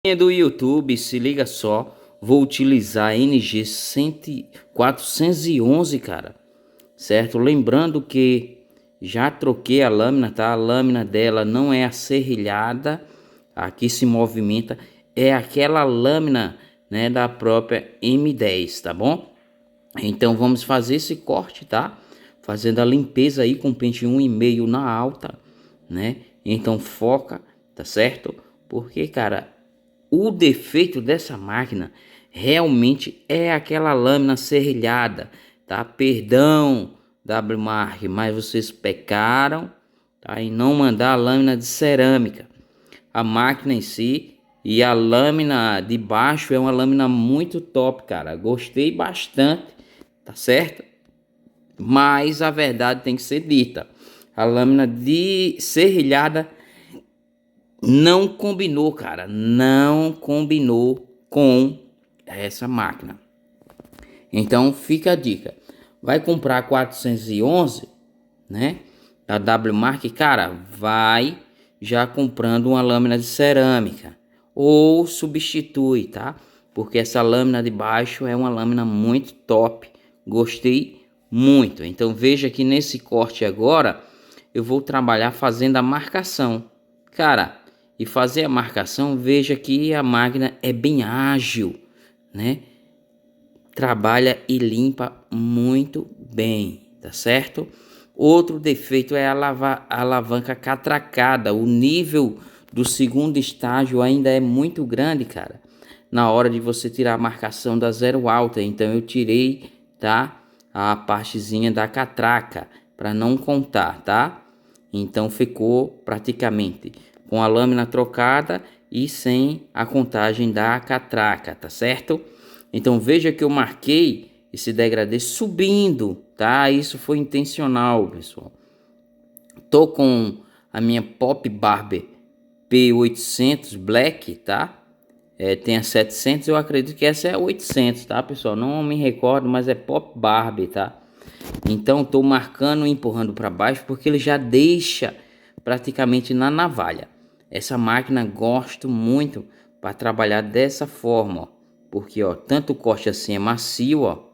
Do YouTube, se liga só, vou utilizar a NG 411, cara, certo? Lembrando que já troquei a lâmina, tá? A lâmina dela não é a serrilhada, aqui se movimenta, é aquela lâmina, né, da própria M10, tá bom? Então vamos fazer esse corte, tá? Fazendo a limpeza aí com pente 1,5 na alta, né? Então foca, tá certo? Porque, cara, o defeito dessa máquina realmente é aquela lâmina serrilhada, tá? Perdão, WMark, mas vocês pecaram, tá? Em não mandar a lâmina de cerâmica. A máquina em si e a lâmina de baixo é uma lâmina muito top, cara. Gostei bastante, tá certo? Mas a verdade tem que ser dita. A lâmina de serrilhada não combinou, cara. Não combinou com essa máquina. Então fica a dica. Vai comprar a 411, né? Da WMark, cara, vai já comprando uma lâmina de cerâmica. Ou substitui, tá? Porque essa lâmina de baixo é uma lâmina muito top. Gostei muito. Então veja que nesse corte agora eu vou trabalhar fazendo a marcação. Cara, e fazer a marcação, veja que a máquina é bem ágil, né? Trabalha e limpa muito bem, tá certo? Outro defeito é a alavanca catracada. O nível do segundo estágio ainda é muito grande, cara. Na hora de você tirar a marcação da zero alta, então eu tirei, tá? A partezinha da catraca para não contar, tá? Então ficou praticamente com a lâmina trocada e sem a contagem da catraca, tá certo? Então veja que eu marquei esse degradê subindo, tá? Isso foi intencional, pessoal. Tô com a minha Pop Barber P800 Black, tá? Tem a 700, eu acredito que essa é a 800, tá, pessoal? Não me recordo, mas é Pop Barber, tá? Então tô marcando e empurrando para baixo porque ele já deixa praticamente na navalha. Essa máquina gosto muito para trabalhar dessa forma, ó, porque ó, tanto o corte assim é macio, ó,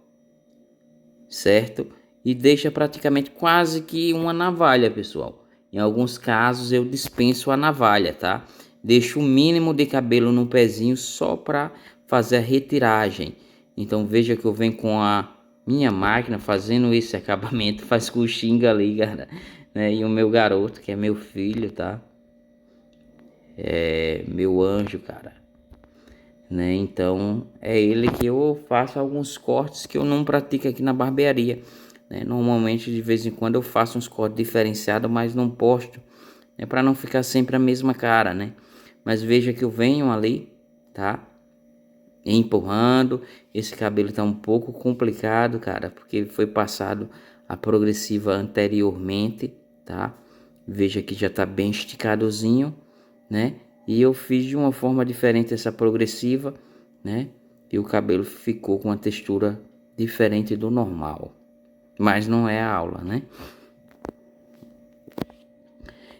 certo? E deixa praticamente quase que uma navalha, pessoal. Em alguns casos eu dispenso a navalha, tá? Deixo o mínimo de cabelo no pezinho só para fazer a retiragem. Então veja que eu venho com a minha máquina fazendo esse acabamento, faz coxinga ali, cara, né? E o meu garoto, que é meu filho, tá? É meu anjo, cara, né? Então é ele que eu faço alguns cortes que eu não pratico aqui na barbearia, né? Normalmente de vez em quando eu faço uns cortes diferenciados, mas não posto, né? Para não ficar sempre a mesma cara, né? Mas veja que eu venho ali, tá? Empurrando. Esse cabelo tá um pouco complicado, cara, porque foi passado a progressiva anteriormente, tá? Veja que já tá bem esticadozinho, né? E eu fiz de uma forma diferente essa progressiva, né? E o cabelo ficou com uma textura diferente do normal. Mas não é a aula, né?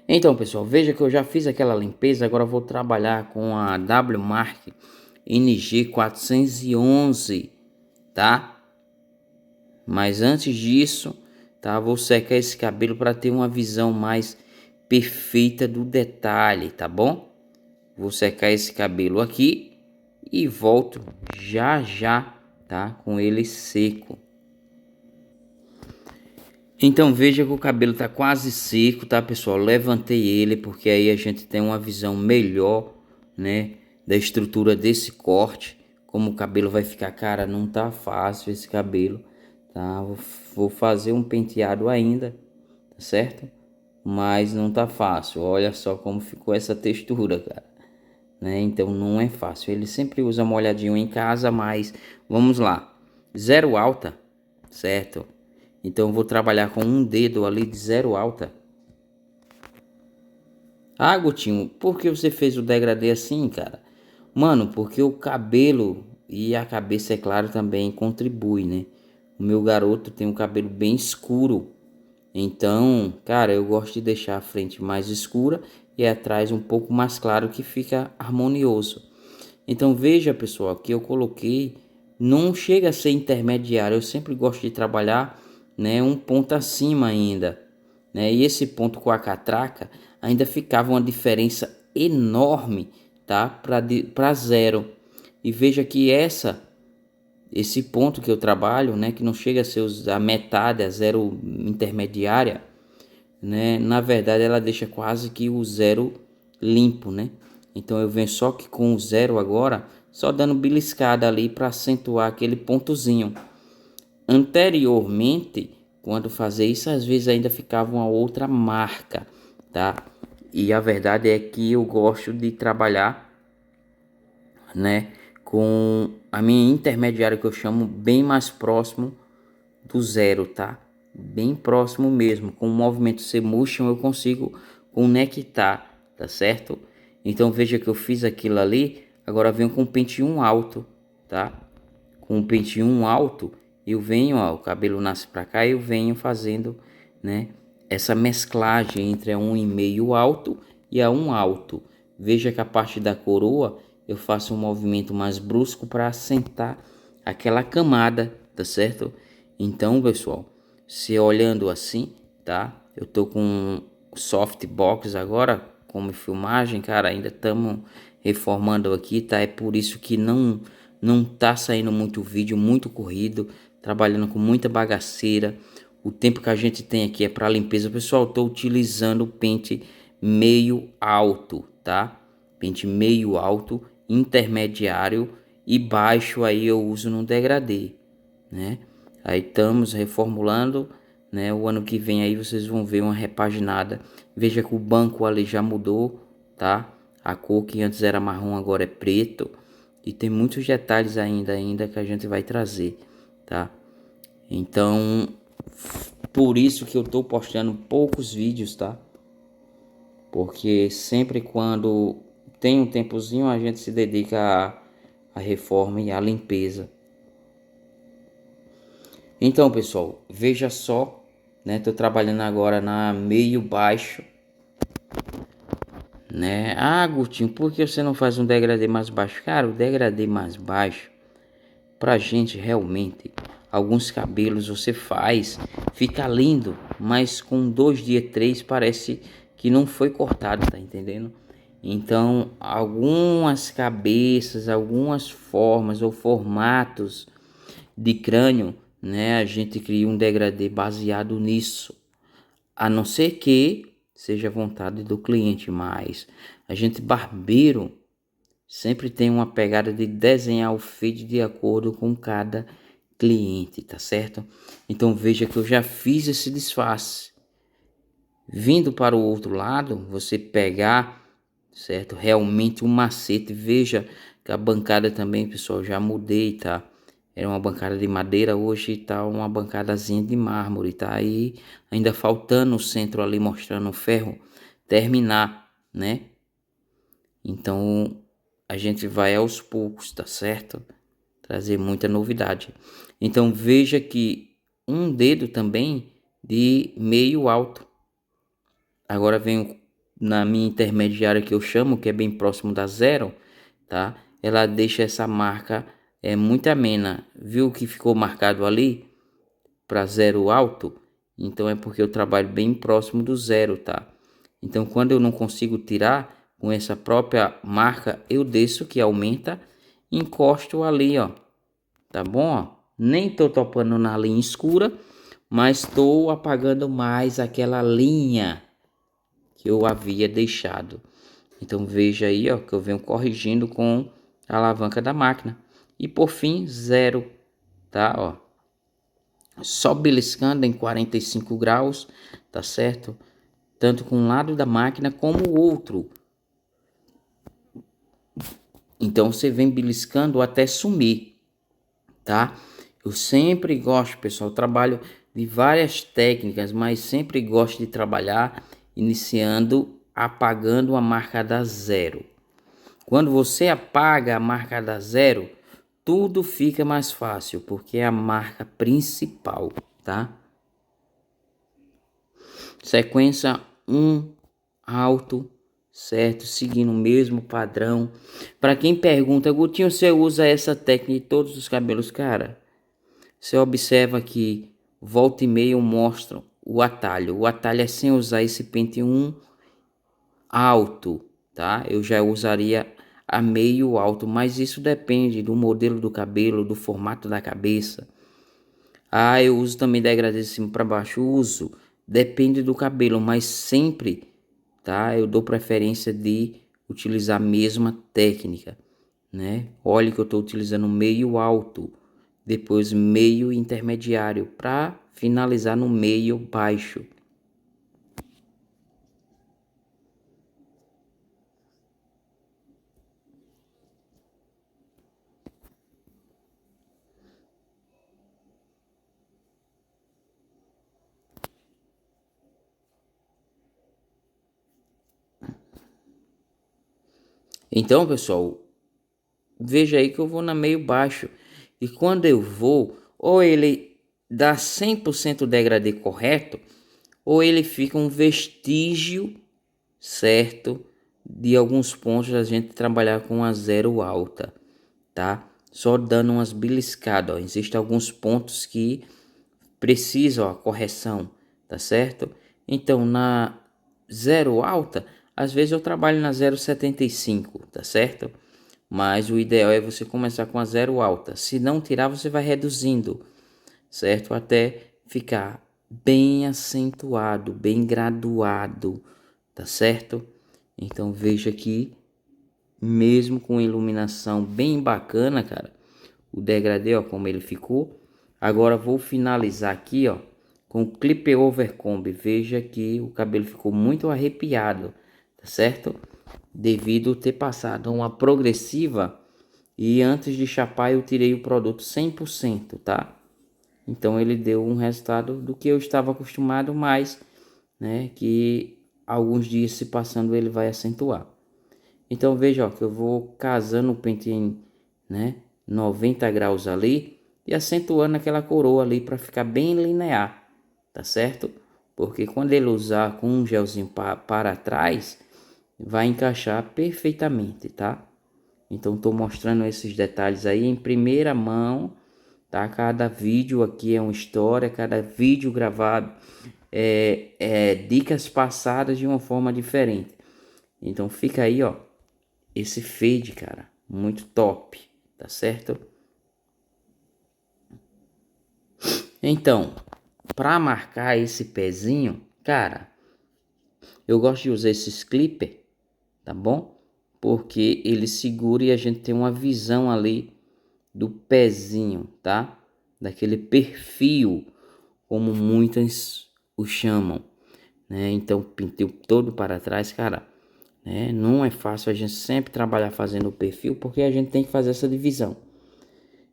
Então, pessoal, veja que eu já fiz aquela limpeza, agora eu vou trabalhar com a WMark NG 411, tá? Mas antes disso, tá? Vou secar esse cabelo para ter uma visão mais perfeita do detalhe, tá bom? Vou secar esse cabelo aqui e volto já já, tá? Com ele seco. Então veja que o cabelo tá quase seco, tá, pessoal? Levantei ele porque aí a gente tem uma visão melhor, né, da estrutura desse corte. Como o cabelo vai ficar, cara, não tá fácil esse cabelo, tá? Vou fazer um penteado ainda, tá certo? Mas não tá fácil. Olha só como ficou essa textura, cara, né? Então não é fácil. Ele sempre usa molhadinho em casa, mas vamos lá. Zero alta, certo? Então eu vou trabalhar com um dedo ali de zero alta. Ah, Gutinho, por que você fez o degradê assim, cara? Mano, porque o cabelo e a cabeça, é claro, também contribui, né? O meu garoto tem um cabelo bem escuro. Então, cara, eu gosto de deixar a frente mais escura e atrás um pouco mais claro, que fica harmonioso. Então veja, pessoal, que eu coloquei, não chega a ser intermediário, eu sempre gosto de trabalhar, né, um ponto acima ainda, né? E esse ponto com a catraca ainda ficava uma diferença enorme, tá? Para zero. E veja que esse ponto que eu trabalho, né, que não chega a ser a metade, a zero intermediária, né? Na verdade, ela deixa quase que o zero limpo, né? Então eu venho só que com o zero agora, só dando beliscada ali para acentuar aquele pontozinho. Anteriormente, quando fazia isso, às vezes ainda ficava uma outra marca, tá? E a verdade é que eu gosto de trabalhar, né, com a minha intermediária que eu chamo bem mais próximo do zero, tá? Bem próximo mesmo. Com o movimento C-Motion eu consigo conectar, tá certo? Então veja que eu fiz aquilo ali, agora venho com o pente 1 alto, tá? Com o pente 1 alto, eu venho, ó, o cabelo nasce pra cá, eu venho fazendo, né, essa mesclagem entre a 1,5 alto e a 1 alto. Veja que a parte da coroa eu faço um movimento mais brusco para assentar aquela camada, tá certo? Então, pessoal, se olhando assim, tá? Eu tô com softbox agora como filmagem, cara, ainda estamos reformando aqui, tá? É por isso que não tá saindo muito vídeo, muito corrido, trabalhando com muita bagaceira. O tempo que a gente tem aqui é para limpeza. Pessoal, tô utilizando o pente meio alto, tá? Pente meio alto, intermediário e baixo aí eu uso no degradê, né? Aí estamos reformulando, né? O ano que vem aí vocês vão ver uma repaginada. Veja que o banco ali já mudou, tá? A cor que antes era marrom agora é preto. E tem muitos detalhes ainda que a gente vai trazer, tá? Então, por isso que eu tô postando poucos vídeos, tá? Porque sempre quando tem um tempozinho a gente se dedica à reforma e à limpeza. Então, pessoal, veja só, né? Tô trabalhando agora na meio baixo, né? Ah, Gutinho, por que você não faz um degradê mais baixo? Cara, o degradê mais baixo, pra gente realmente, alguns cabelos você faz, fica lindo, mas com 2 dias, 3, parece que não foi cortado, tá entendendo? Então, algumas cabeças, algumas formas ou formatos de crânio, né? A gente cria um degradê baseado nisso, a não ser que seja vontade do cliente, mas a gente barbeiro sempre tem uma pegada de desenhar o feed de acordo com cada cliente, tá certo? Então veja que eu já fiz esse disfarce. Vindo para o outro lado, você pegar, certo? Realmente um macete. Veja que a bancada também, pessoal, já mudei, tá? Era uma bancada de madeira, hoje tá uma bancadazinha de mármore, tá? Aí ainda faltando o centro ali mostrando o ferro terminar, né? Então a gente vai aos poucos, tá certo? Trazer muita novidade. Então veja que um dedo também de meio alto. Agora venho na minha intermediária que eu chamo, que é bem próximo da zero, tá? Ela deixa essa marca muito amena. Viu que ficou marcado ali para zero alto? Então é porque eu trabalho bem próximo do zero, tá? Então quando eu não consigo tirar com essa própria marca, eu desço que aumenta, encosto ali, ó. Tá bom? Ó? Nem tô topando na linha escura, mas estou apagando mais aquela linha que eu havia deixado. Então veja aí, ó, que eu venho corrigindo com a alavanca da máquina. E por fim, zero, tá? Ó, só beliscando em 45 graus, tá certo? Tanto com um lado da máquina como o outro. Então você vem beliscando até sumir, tá? Eu sempre gosto, pessoal, trabalho de várias técnicas, mas sempre gosto de trabalhar iniciando apagando a marca da zero. Quando você apaga a marca da zero, tudo fica mais fácil, porque é a marca principal, tá? Sequência 1 alto, certo? Seguindo o mesmo padrão. Para quem pergunta, Gutinho, você usa essa técnica em todos os cabelos? Cara, você observa que volta e meia mostram o atalho. O atalho é sem usar esse pente 1 alto, tá? Eu já usaria a meio alto, mas isso depende do modelo do cabelo, do formato da cabeça. Ah, eu uso também degradê de cima para baixo, uso. Depende do cabelo, mas sempre, tá? Eu dou preferência de utilizar a mesma técnica, né? Olha que eu estou utilizando meio alto, depois meio intermediário, para finalizar no meio baixo. Então, pessoal, veja aí que eu vou na meio baixo. E quando eu vou, ou ele dá 100% degradê correto, ou ele fica um vestígio, certo, de alguns pontos a gente trabalhar com a zero alta, tá? Só dando umas beliscadas, ó. Existem alguns pontos que precisam a correção, tá certo? Então, na zero alta, às vezes eu trabalho na 0,75, tá certo? Mas o ideal é você começar com a zero alta. Se não tirar, você vai reduzindo, certo? Até ficar bem acentuado, bem graduado, tá certo? Então veja aqui, mesmo com iluminação bem bacana, cara, o degradê, ó, como ele ficou. Agora vou finalizar aqui, ó, com o clip over comb. Veja que o cabelo ficou muito arrepiado, tá certo? Devido ter passado uma progressiva e antes de chapar eu tirei o produto 100%, tá? Então ele deu um resultado do que eu estava acostumado, mas, né, que alguns dias se passando ele vai acentuar. Então veja, ó, que eu vou casando o pente em, né, 90 graus ali e acentuando aquela coroa ali para ficar bem linear, tá certo? Porque quando ele usar com um gelzinho para trás, vai encaixar perfeitamente, tá? Então estou mostrando esses detalhes aí em primeira mão, tá? Cada vídeo aqui é uma história, cada vídeo gravado é dicas passadas de uma forma diferente. Então fica aí, ó, esse fade, cara, muito top, tá certo? Então, para marcar esse pezinho, cara, eu gosto de usar esses clipper, tá bom? Porque ele segura e a gente tem uma visão ali do pezinho, tá? Daquele perfil, como muitas o chamam, né? Então, pintei todo para trás, cara, né? Não é fácil a gente sempre trabalhar fazendo o perfil, porque a gente tem que fazer essa divisão.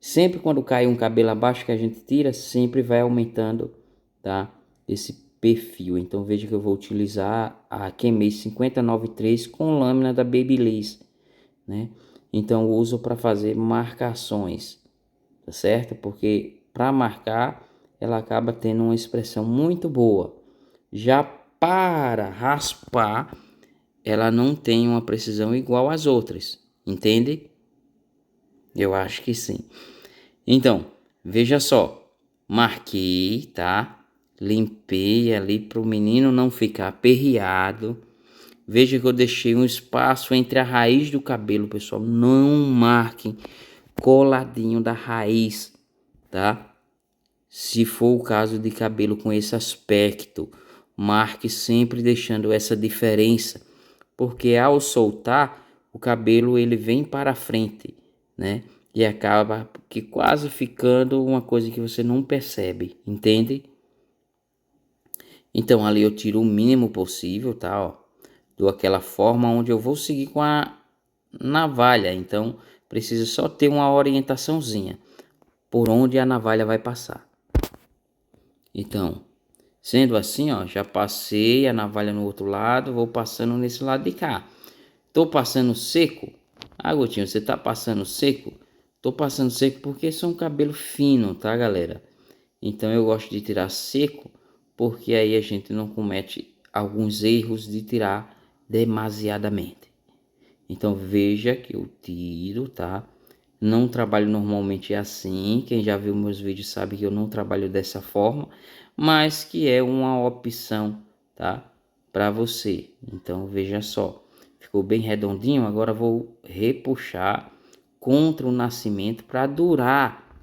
Sempre quando cai um cabelo abaixo que a gente tira, sempre vai aumentando, tá? Esse perfil. Então veja que eu vou utilizar a Kemei 593 com lâmina da Babyliss, né? Então eu uso para fazer marcações, tá certo? Porque para marcar ela acaba tendo uma expressão muito boa. Já para raspar, ela não tem uma precisão igual às outras, entende? Eu acho que sim. Então, veja só, marquei, tá? Limpei ali para o menino não ficar aperreado. Veja que eu deixei um espaço entre a raiz do cabelo, pessoal. Não marquem coladinho da raiz, tá? Se for o caso de cabelo com esse aspecto, marque sempre deixando essa diferença, porque ao soltar o cabelo ele vem para frente, né? E acaba que quase ficando uma coisa que você não percebe, entende? Então ali eu tiro o mínimo possível, tá? Ó, dou aquela forma onde eu vou seguir com a navalha, então precisa só ter uma orientaçãozinha por onde a navalha vai passar. Então, sendo assim, ó, já passei a navalha no outro lado, vou passando nesse lado de cá. Tô passando seco? Ah, Gotinho, você tá passando seco? Tô passando seco porque sou um cabelo fino, tá, galera? Então eu gosto de tirar seco, porque aí a gente não comete alguns erros de tirar demasiadamente. Então veja que eu tiro, tá? Não trabalho normalmente assim. Quem já viu meus vídeos sabe que eu não trabalho dessa forma, mas que é uma opção, tá? Para você. Então veja só, ficou bem redondinho. Agora vou repuxar contra o nascimento para durar,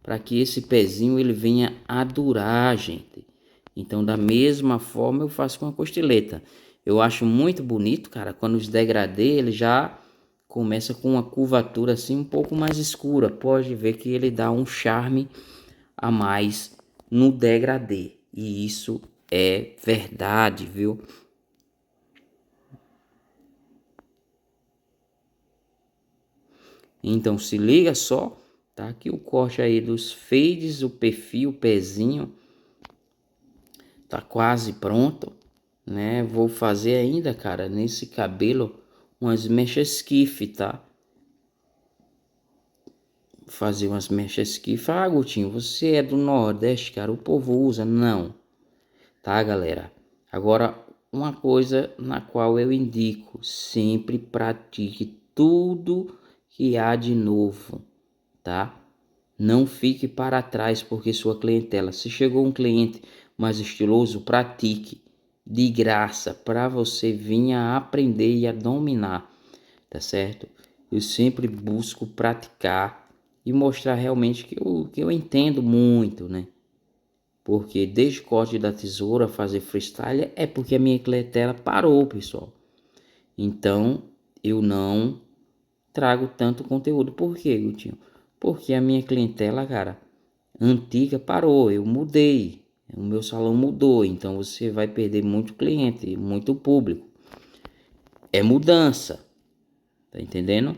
para que esse pezinho ele venha a durar, gente. Então da mesma forma eu faço com a costeleta. Eu acho muito bonito, cara, quando os degradê ele já começa com uma curvatura assim um pouco mais escura. Pode ver que ele dá um charme a mais no degradê. E isso é verdade, viu? Então se liga só, tá? Que o corte aí dos fades, o perfil, o pezinho tá quase pronto, né? Vou fazer ainda, cara, nesse cabelo umas mechas skiff, tá? Fazer umas mechas skiff. Ah, Gutinho, você é do Nordeste, cara, o povo usa? Não, tá, galera? Agora, uma coisa na qual eu indico, sempre pratique tudo que há de novo, tá? Não fique para trás porque sua clientela, se chegou um cliente mais estiloso, pratique de graça para você vir a aprender e a dominar, tá certo? Eu sempre busco praticar e mostrar realmente que eu entendo muito, né? Porque desde o corte da tesoura fazer freestyle é porque a minha clientela parou, pessoal. Então eu não trago tanto conteúdo. Por quê, Gutinho? Porque a minha clientela, cara, antiga parou, eu mudei. O meu salão mudou, então você vai perder muito cliente, muito público. É mudança, tá entendendo?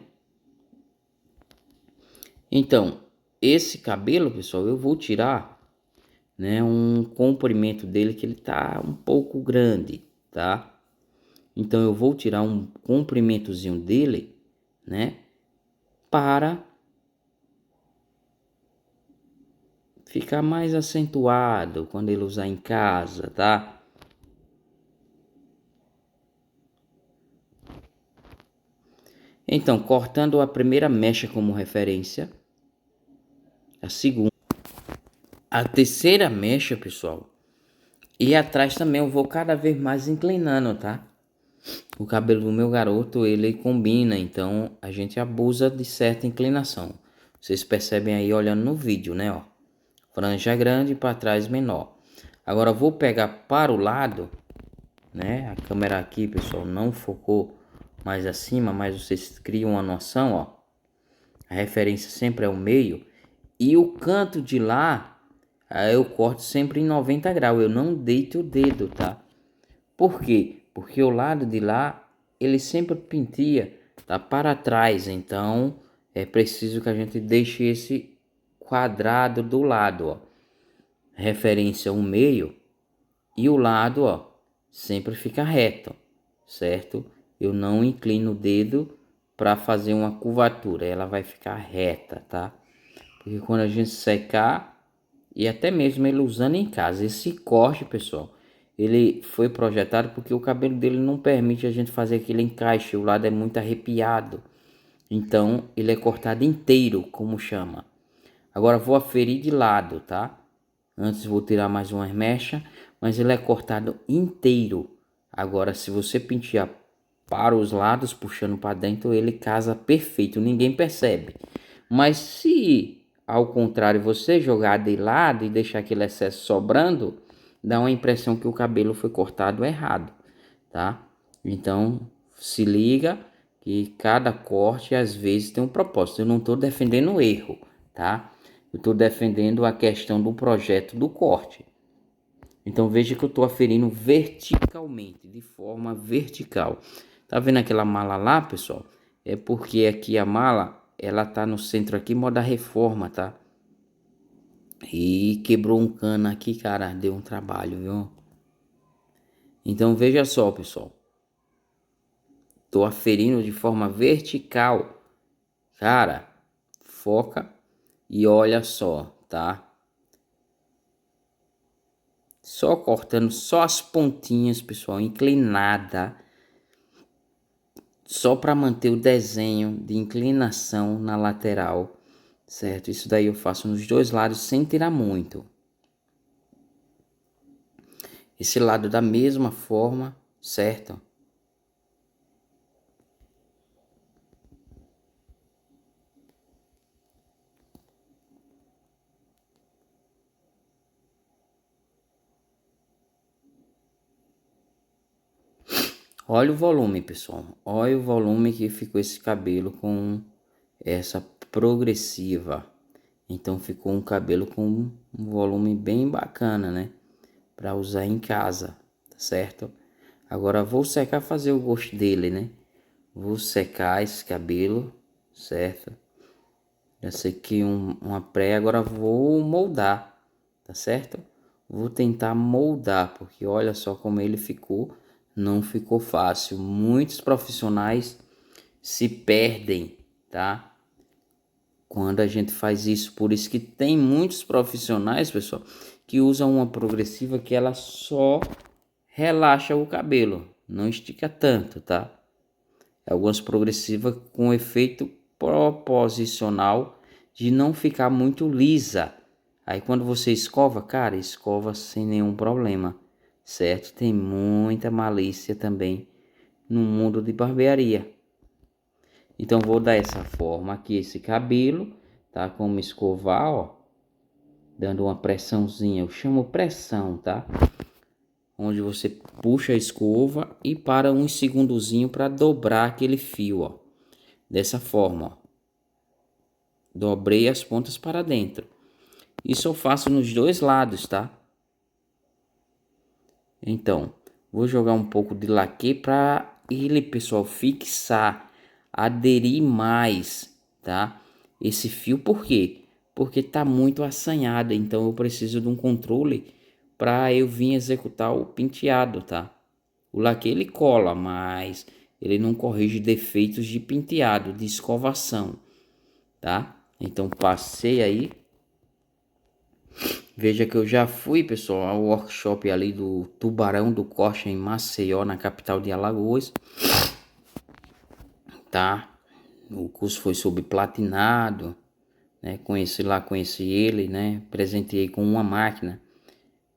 Então, esse cabelo, pessoal, eu vou tirar, né, um comprimento dele que ele tá um pouco grande, tá? Então eu vou tirar um comprimentozinho dele, né, para ficar mais acentuado quando ele usar em casa, tá? Então, cortando a primeira mecha como referência, a segunda, a terceira mecha, pessoal, e atrás também eu vou cada vez mais inclinando, tá? O cabelo do meu garoto, ele combina, então a gente abusa de certa inclinação. Vocês percebem aí olhando no vídeo, né, ó? Franja grande para trás menor. Agora eu vou pegar para o lado, né? A câmera aqui, pessoal, não focou mais acima, mas vocês criam uma noção, ó. A referência sempre é o meio. E o canto de lá, aí eu corto sempre em 90 graus. Eu não deito o dedo, tá? Por quê? Porque o lado de lá, ele sempre pentia, tá para trás. Então, é preciso que a gente deixe esse quadrado do lado, ó. Referência o meio e o lado, ó, sempre fica reto, certo? Eu não inclino o dedo para fazer uma curvatura, ela vai ficar reta, tá? Porque quando a gente secar, e até mesmo ele usando em casa, esse corte, pessoal, ele foi projetado porque o cabelo dele não permite a gente fazer aquele encaixe, o lado é muito arrepiado. Então, ele é cortado inteiro, como chama. Agora vou aferir de lado, tá? Antes vou tirar mais umas mechas, mas ele é cortado inteiro. Agora, se você pentear para os lados, puxando para dentro, ele casa perfeito, ninguém percebe. Mas se ao contrário você jogar de lado e deixar aquele excesso sobrando, dá uma impressão que o cabelo foi cortado errado, tá? Então se liga que cada corte às vezes tem um propósito. Eu não estou defendendo o erro, tá? Eu estou defendendo a questão do projeto do corte. Então veja que eu estou aferindo verticalmente, de forma vertical. Tá vendo aquela mala lá, pessoal? É porque aqui a mala, ela tá no centro aqui, moda reforma, tá? E quebrou um cano aqui, cara, deu um trabalho, viu? Então veja só, pessoal. Tô aferindo de forma vertical. Cara, foca e olha só, tá? Só cortando só as pontinhas, pessoal, inclinada. só para manter o desenho de inclinação na lateral, certo? Isso daí eu faço nos dois lados sem tirar muito. Esse lado da mesma forma, certo? Olha o volume, pessoal. Olha o volume que ficou esse cabelo com essa progressiva. Então ficou um cabelo com um volume bem bacana, né? Para usar em casa, tá certo? Agora vou secar, fazer o gosto dele, né? Vou secar esse cabelo, certo? Já sequei uma pré, agora vou moldar, tá certo? Vou tentar moldar, porque olha só como ele ficou. Não ficou fácil. Muitos profissionais se perdem, tá? Quando a gente faz isso. Por isso que tem muitos profissionais, pessoal, que usam uma progressiva que ela só relaxa o cabelo, não estica tanto, tá? Algumas progressivas com efeito proposicional de não ficar muito lisa. Aí quando você escova, cara, escova sem nenhum problema, certo? Tem muita malícia também no mundo de barbearia. Então vou dar essa forma aqui, esse cabelo, tá? Como escovar, ó. Dando uma pressãozinha, eu chamo pressão, tá? Onde você puxa a escova e para um segundozinho para dobrar aquele fio, ó. Dessa forma, ó. Dobrei as pontas para dentro. Isso eu faço nos dois lados, tá? Então, vou jogar um pouco de laque para ele, pessoal, fixar, aderir mais, tá? Esse fio, por quê? Porque tá muito assanhado, então eu preciso de um controle para eu vir executar o penteado, tá? O laque ele cola, mas ele não corrige defeitos de penteado, de escovação, tá? Então passei aí. Veja que eu já fui, pessoal, ao workshop ali do Tubarão do Costa em Maceió, na capital de Alagoas, tá? O curso foi sobre platinado, né? Conheci ele, né? Presenteei com uma máquina.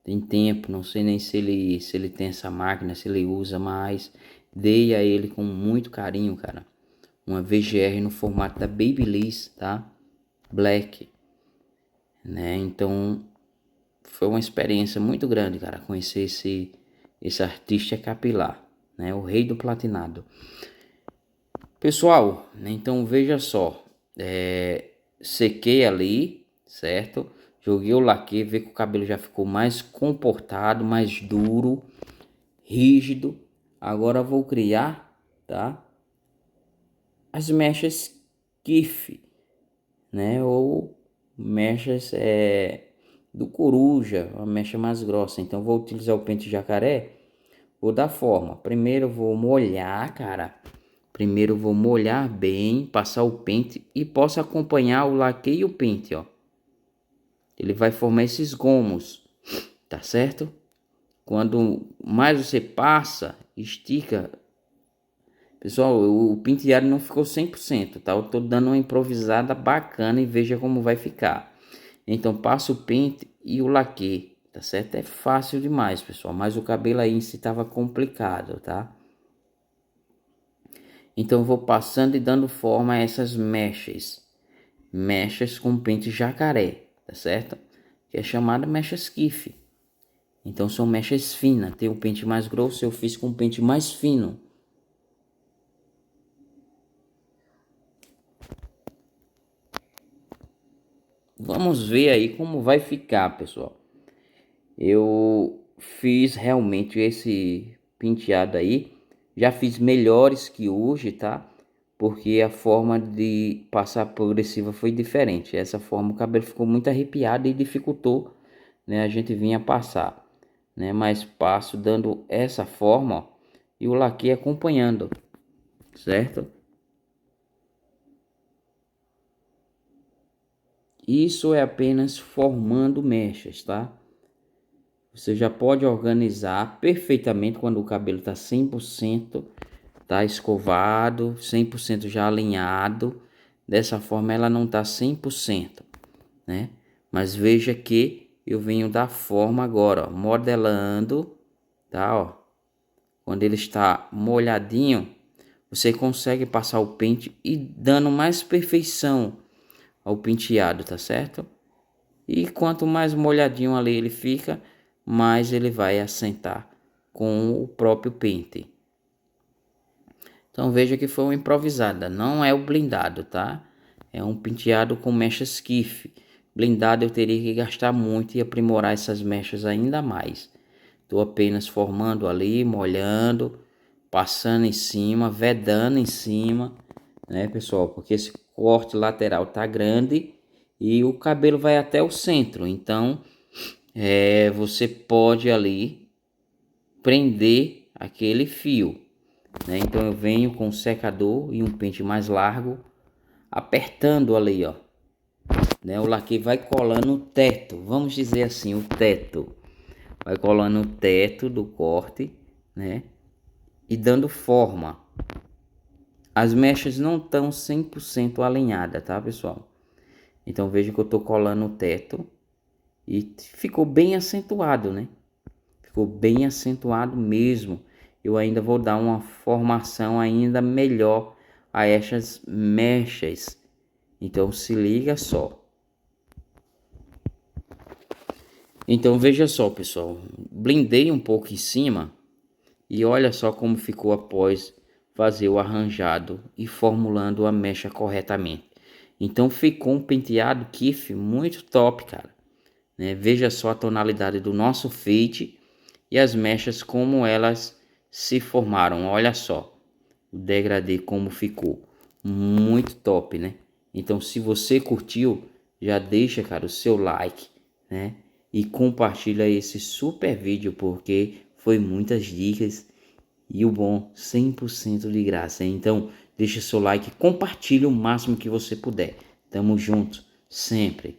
Tem tempo, não sei nem se ele tem essa máquina, se ele usa, mas dei a ele com muito carinho, cara. Uma VGR no formato da Babyliss, tá? Black, né? Então foi uma experiência muito grande, cara, conhecer esse artista capilar, né? O rei do platinado. Pessoal, né, então veja só, sequei ali, certo? Joguei o laque, vê que o cabelo já ficou mais comportado, mais duro, rígido. Agora vou criar, tá? As mechas Kiff, né? Ou mechas do coruja, uma mecha mais grossa. Então vou utilizar o pente jacaré. Vou dar forma. Primeiro vou molhar, cara. Primeiro vou molhar bem, passar o pente e posso acompanhar o laque e o pente, ó. Ele vai formar esses gomos, tá certo? Quando mais você passa, estica. Pessoal, o penteado não ficou 100%, tá? Eu tô dando uma improvisada bacana e veja como vai ficar. Então passo o pente e o laque, tá certo? É fácil demais, pessoal, mas o cabelo aí em si tava complicado, tá? Então eu vou passando e dando forma a essas mechas. Mechas com pente jacaré, tá certo? Que é chamada mecha skiff. Então são mechas finas. Tem o pente mais grosso, eu fiz com o pente mais fino. Vamos ver aí como vai ficar, pessoal. Eu fiz realmente esse penteado aí. Já fiz melhores que hoje, tá? Porque a forma de passar progressiva foi diferente. Essa forma o cabelo ficou muito arrepiado e dificultou, né? A gente vinha passar, né? Mas passo dando essa forma, ó, e o laque acompanhando, certo? Isso é apenas formando mechas, tá? Você já pode organizar perfeitamente quando o cabelo está 100%, tá escovado, 100% já alinhado. Dessa forma ela não tá 100%, né? Mas veja que eu venho da forma agora, ó, modelando, tá, ó. Quando ele está molhadinho, você consegue passar o pente e dando mais perfeição ao penteado, tá certo? E quanto mais molhadinho ali ele fica, mais ele vai assentar com o próprio pente. Então veja que foi uma improvisada, não é o blindado, tá? É um penteado com mecha skiff. Blindado eu teria que gastar muito e aprimorar essas mechas ainda mais. Estou apenas formando ali, molhando, passando em cima, vedando em cima, né, pessoal? Porque esse corte lateral tá grande e o cabelo vai até o centro. Então, você pode ali prender aquele fio, né? Então eu venho com um secador e um pente mais largo, apertando ali, ó, né? O laque vai colando o teto, vamos dizer assim, o teto. Vai colando o teto do corte, né? E dando forma. As mechas não estão 100% alinhadas, tá, pessoal? Então veja que eu tô colando o teto e ficou bem acentuado, né? Ficou bem acentuado mesmo. Eu ainda vou dar uma formação ainda melhor a essas mechas. Então se liga só. Então veja só, pessoal. Blindei um pouco em cima e olha só como ficou após fazer o arranjado e formulando a mecha corretamente. Então ficou um penteado Kif muito top, cara, né? Veja só a tonalidade do nosso fade e as mechas como elas se formaram. Olha só o degradê como ficou, muito top, né? Então se você curtiu, já deixa, cara, o seu like, né? E compartilha esse super vídeo porque foi muitas dicas e o bom 100% de graça. Então deixa seu like, compartilha o máximo que você puder. Tamo junto sempre.